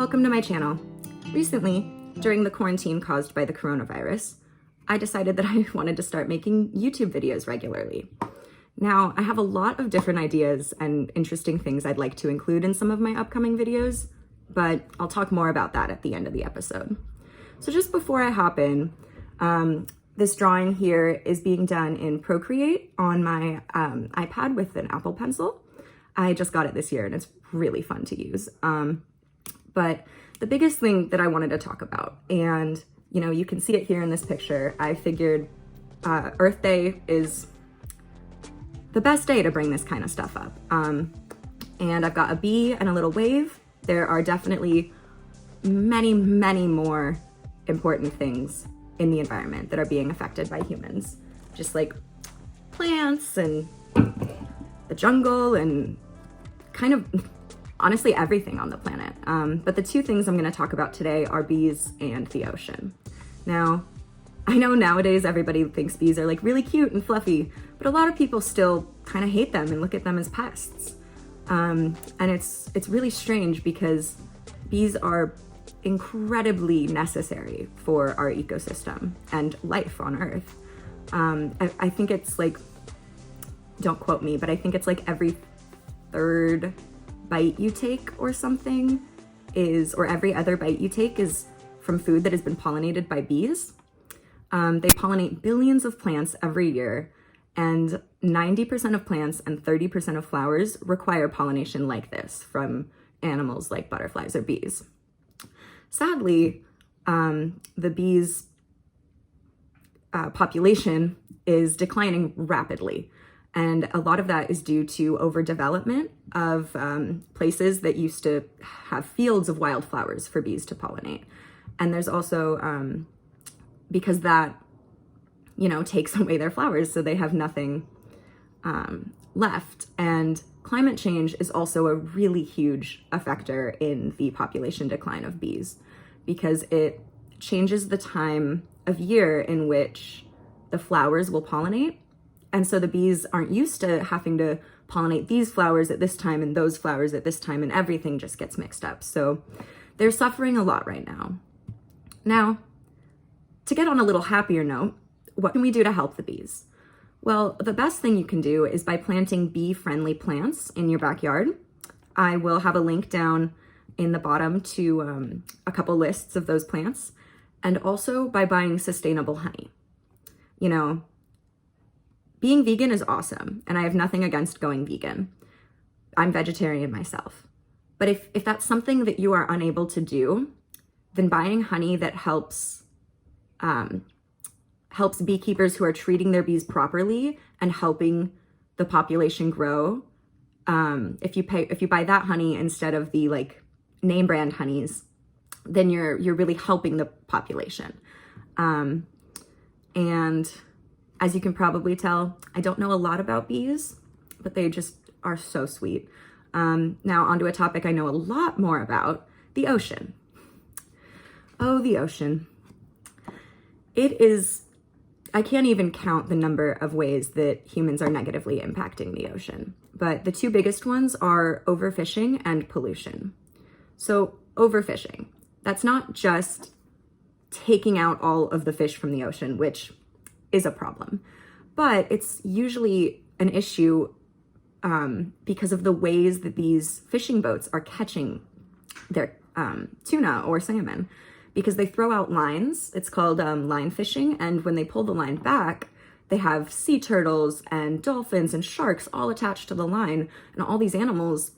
Welcome to my channel. Recently, during the quarantine caused by the coronavirus, I decided that I wanted to start making YouTube videos regularly. Now, I have a lot of different ideas and interesting things I'd like to include in some of my upcoming videos, but I'll talk more about that at the end of the episode. So just before I hop in, this drawing here is being done in Procreate on my iPad with an Apple Pencil. I just got it this year and it's really fun to use. But the biggest thing that I wanted to talk about, and you can see it here in this picture, I figured Earth Day is the best day to bring this kind of stuff up. And I've got a bee and a little wave. There are definitely many, many more important things in the environment that are being affected by humans, just like plants and the jungle and kind of honestly everything on the planet. But the two things I'm going to talk about today are bees and the ocean. Now, I know nowadays everybody thinks bees are like really cute and fluffy, but a lot of people still kind of hate them and look at them as pests. And it's really strange because bees are incredibly necessary for our ecosystem and life on Earth. I think it's like, don't quote me, but I think it's like every third bite you take or something or every other bite you take is from food that has been pollinated by bees. They pollinate billions of plants every year, and 90% of plants and 30% of flowers require pollination like this from animals like butterflies or bees. Sadly, the bees' population is declining rapidly. And a lot of that is due to overdevelopment of places that used to have fields of wildflowers for bees to pollinate. And there's also, because that, takes away their flowers, so they have nothing left. And climate change is also a really huge effector in the population decline of bees, because it changes the time of year in which the flowers will pollinate. And so the bees aren't used to having to pollinate these flowers at this time and those flowers at this time, and everything just gets mixed up. So they're suffering a lot right now. Now, to get on a little happier note, what can we do to help the bees? Well, the best thing you can do is by planting bee-friendly plants in your backyard. I will have a link down in the bottom to a couple lists of those plants, and also by buying sustainable honey. Being vegan is awesome, and I have nothing against going vegan. I'm vegetarian myself. But if that's something that you are unable to do, then buying honey that helps beekeepers who are treating their bees properly and helping the population grow. If you buy that honey instead of the name brand honeys, then you're really helping the population. And as you can probably tell, I don't know a lot about bees, but they just are so sweet. Now onto a topic I know a lot more about, the ocean. Oh, the ocean. I can't even count the number of ways that humans are negatively impacting the ocean, but the two biggest ones are overfishing and pollution. So overfishing, that's not just taking out all of the fish from the ocean, which is a problem, but it's usually an issue because of the ways that these fishing boats are catching their tuna or salmon, because they throw out lines. It's called line fishing, and when they pull the line back, they have sea turtles and dolphins and sharks all attached to the line, and all these animals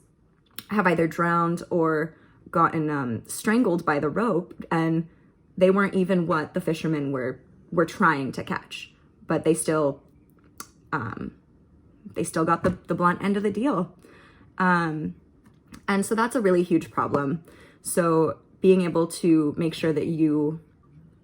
have either drowned or gotten strangled by the rope, and they weren't even what the fishermen were trying to catch, but they still got the blunt end of the deal. And so that's a really huge problem. So being able to make sure that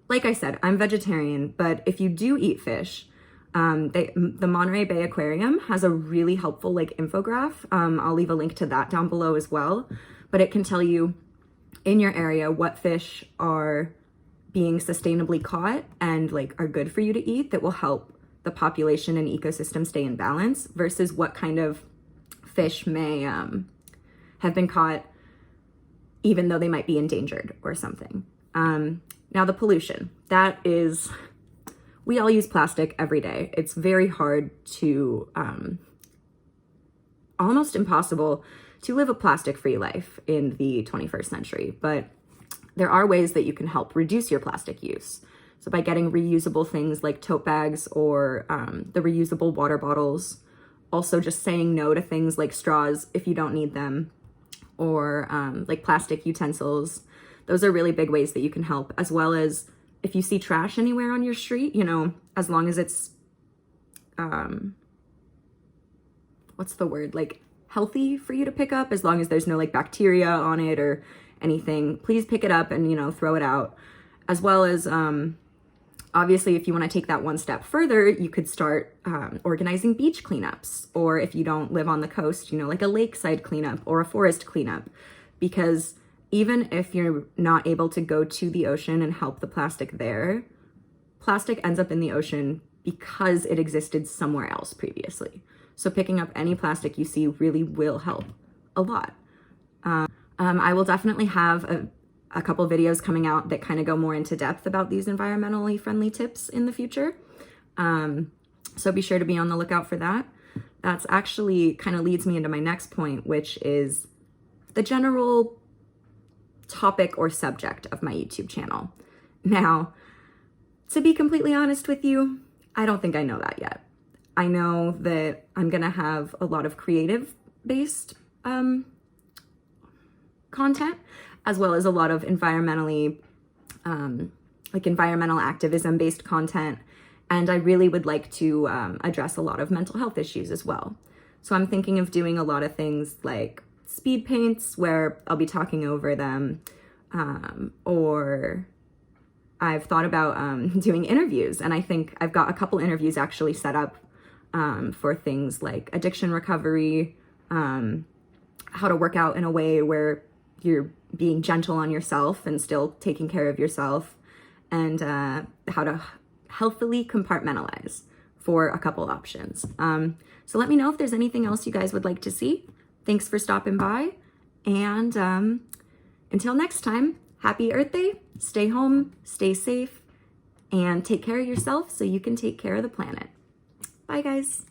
like I said, I'm vegetarian, but if you do eat fish, the Monterey Bay Aquarium has a really helpful infograph. I'll leave a link to that down below as well, but it can tell you in your area what fish are being sustainably caught and are good for you to eat that will help the population and ecosystem stay in balance, versus what kind of fish may have been caught even though they might be endangered or something. Now the pollution, that is, we all use plastic every day. It's very hard to, almost impossible to live a plastic-free life in the 21st century, but there are ways that you can help reduce your plastic use. So by getting reusable things like tote bags or the reusable water bottles, also just saying no to things like straws if you don't need them, or like plastic utensils. Those are really big ways that you can help, as well as if you see trash anywhere on your street, you know, as long as it's, what's the word, like healthy for you to pick up, as long as there's no like bacteria on it or anything, please pick it up and, you know, throw it out. As well as, obviously, if you want to take that one step further, you could start organizing beach cleanups, or if you don't live on the coast, you know, like a lakeside cleanup or a forest cleanup, because even if you're not able to go to the ocean and help the plastic there, plastic ends up in the ocean because it existed somewhere else previously. So picking up any plastic you see really will help a lot. I will definitely have a couple videos coming out that kind of go more into depth about these environmentally friendly tips in the future. So be sure to be on the lookout for that. That's actually kind of leads me into my next point, which is the general topic or subject of my YouTube channel. Now, to be completely honest with you, I don't think I know that yet. I know that I'm gonna have a lot of creative-based content, as well as a lot of environmentally, like environmental activism-based content. And I really would like to address a lot of mental health issues as well. So I'm thinking of doing a lot of things like speed paints, where I'll be talking over them, or I've thought about doing interviews, and I think I've got a couple interviews actually set up for things like addiction recovery, how to work out in a way where you're being gentle on yourself and still taking care of yourself, and how to healthily compartmentalize for a couple options. So let me know if there's anything else you guys would like to see. Thanks for stopping by, and until next time, happy Earth Day, stay home, stay safe, and take care of yourself so you can take care of the planet. Bye, guys.